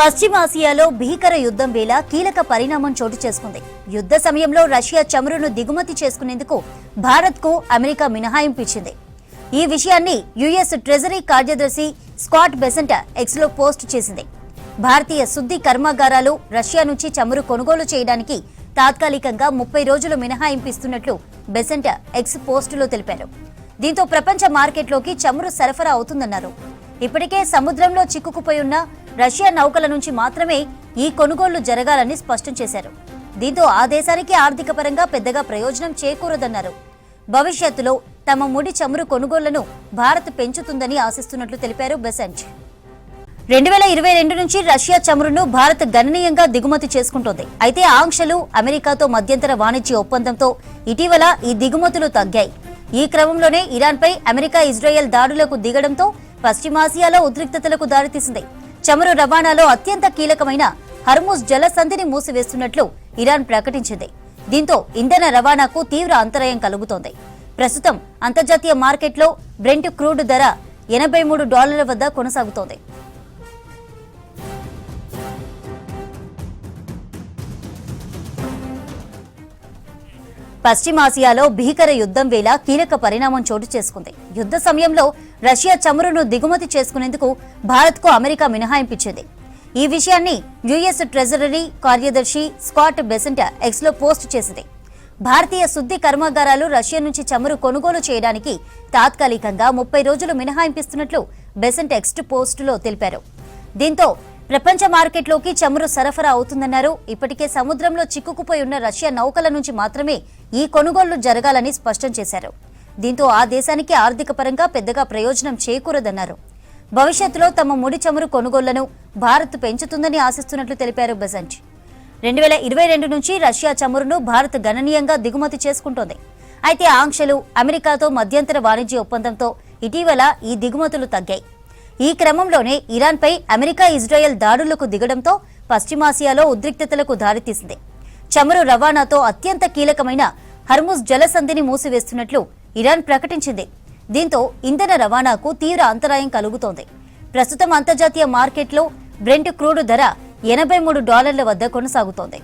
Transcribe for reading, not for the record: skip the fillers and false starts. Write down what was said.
పశ్చిమాసియాలో భీకర యుద్ధం వేళ కీలక పరిణామం చోటు చేసుకుంది. యుద్ధ సమయంలో రష్యా చమురును దిగుమతి చేసుకునేందుకు భారత్కు అమెరికా మినహాయింపు ఇచ్చింది. ఈ విషయాన్ని యుఎస్ ట్రెజరీ కార్యదర్శి స్కాట్ బెసెంట్ ఎక్స్లో పోస్ట్ చేసింది. భారతీయ శుద్ధి కర్మాగారాలు రష్యా నుంచి చమురు కొనుగోలు చేయడానికి తాత్కాలికంగా 30 రోజులు మినహాయింపు ఇస్తున్నట్లు బెసెంట్ ఎక్స్ పోస్టులో తెలిపారు. దీంతో ప్రపంచ మార్కెట్లోకి చమురు సరఫరా అవుతుందన్నారు. ఇప్పటికే సముద్రంలో చిక్కుకుపోయి ఉన్న రష్యా నౌకల నుంచి మాత్రమే ఈ కొనుగోళ్లు జరగాలని స్పష్టం చేశారు. దీంతో ఆ దేశానికి ఆర్థిక పరంగా పెద్దగా ప్రయోజనం చేకూరదన్నారు. భవిష్యత్తులో తమ ముడి చమురు కొనుగోళ్లను భారత్ పెంచుతుందని ఆశిస్తున్నట్లు తెలిపారు బెసెంట్. 2022 నుంచి రష్యా చమురును భారత్ గణనీయంగా దిగుమతి చేసుకుంటోంది. అయితే ఆంక్షలు, అమెరికాతో మధ్యంతర వాణిజ్య ఒప్పందంతో ఇటీవల ఈ దిగుమతులు తగ్గాయి. ఈ క్రమంలోనే ఇరాన్పై అమెరికా, ఇజ్రాయెల్ దాడులకు దిగడంతో పశ్చిమాసియాలో ఉద్రిక్తతలకు దారితీసింది. చమురు రవాణాలో అత్యంత కీలకమైన హర్ముజ్ జలసంధిని మూసివేస్తున్నట్లు ఇరాన్ ప్రకటించింది. దీంతో ఇంధన రవాణాకు తీవ్ర అంతరాయం కలుగుతోంది. ప్రస్తుతం అంతర్జాతీయ మార్కెట్లో బ్రెంట్ క్రూడ్ ధర $83 వద్ద కొనసాగుతోంది. పశ్చిమాసియాలో భీకర యుద్ధం వేళ కీలక పరిణామం చోటు చేసుకుంది. యుద్ధ సమయంలో రష్యా చమురును దిగుమతి చేసుకునేందుకు భారత్కు అమెరికా మినహాయింపించింది. ఈ విషయాన్ని యుఎస్ ట్రెజరీ కార్యదర్శి స్కాట్ బెసెంట్ ఎక్స్లో పోస్ట్ చేసింది. భారతీయ శుద్ధి కర్మాగారాలు రష్యా నుంచి చమురు కొనుగోలు చేయడానికి తాత్కాలికంగా 30 రోజులు మినహాయింపిస్తున్నట్లు బెసెంట్ ఎక్స్ పోస్టులో తెలిపారు. దీంతో ప్రపంచ మార్కెట్లోకి చమురు సరఫరా అవుతుందన్నారు. ఇప్పటికే సముద్రంలో చిక్కుకుపోయి ఉన్న రష్యా నౌకల నుంచి మాత్రమే ఈ కొనుగోళ్లు జరగాలని స్పష్టం చేశారు. దీంతో ఆ దేశానికి ఆర్థిక పరంగా పెద్దగా ప్రయోజనం చేకూరదన్నారు. భవిష్యత్తులో తమ ముడి చమురు కొనుగోళ్లను భారత్ పెంచుతుందని ఆశిస్తున్నట్లు తెలిపారు బెసెంట్. 2022 నుంచి రష్యా చమురును భారత్ గణనీయంగా దిగుమతి చేసుకుంటోంది. అయితే ఆంక్షలు, అమెరికాతో మధ్యంతర వాణిజ్య ఒప్పందంతో ఇటీవల ఈ దిగుమతులు తగ్గాయి. ఈ క్రమంలోనే ఇరాన్పై అమెరికా, ఇజ్రాయెల్ దాడులకు దిగడంతో పశ్చిమాసియాలో ఉద్రిక్తతలకు దారితీసింది. చమురు రవాణాతో అత్యంత కీలకమైన హర్ముజ్ జలసంధిని మూసివేస్తున్నట్లు ఇరాన్ ప్రకటించింది. దీంతో ఇంధన రవాణాకు తీవ్ర అంతరాయం కలుగుతోంది. ప్రస్తుతం అంతర్జాతీయ మార్కెట్లో బ్రెంట్ క్రూడ్ ధర $83 వద్ద కొనసాగుతోంది.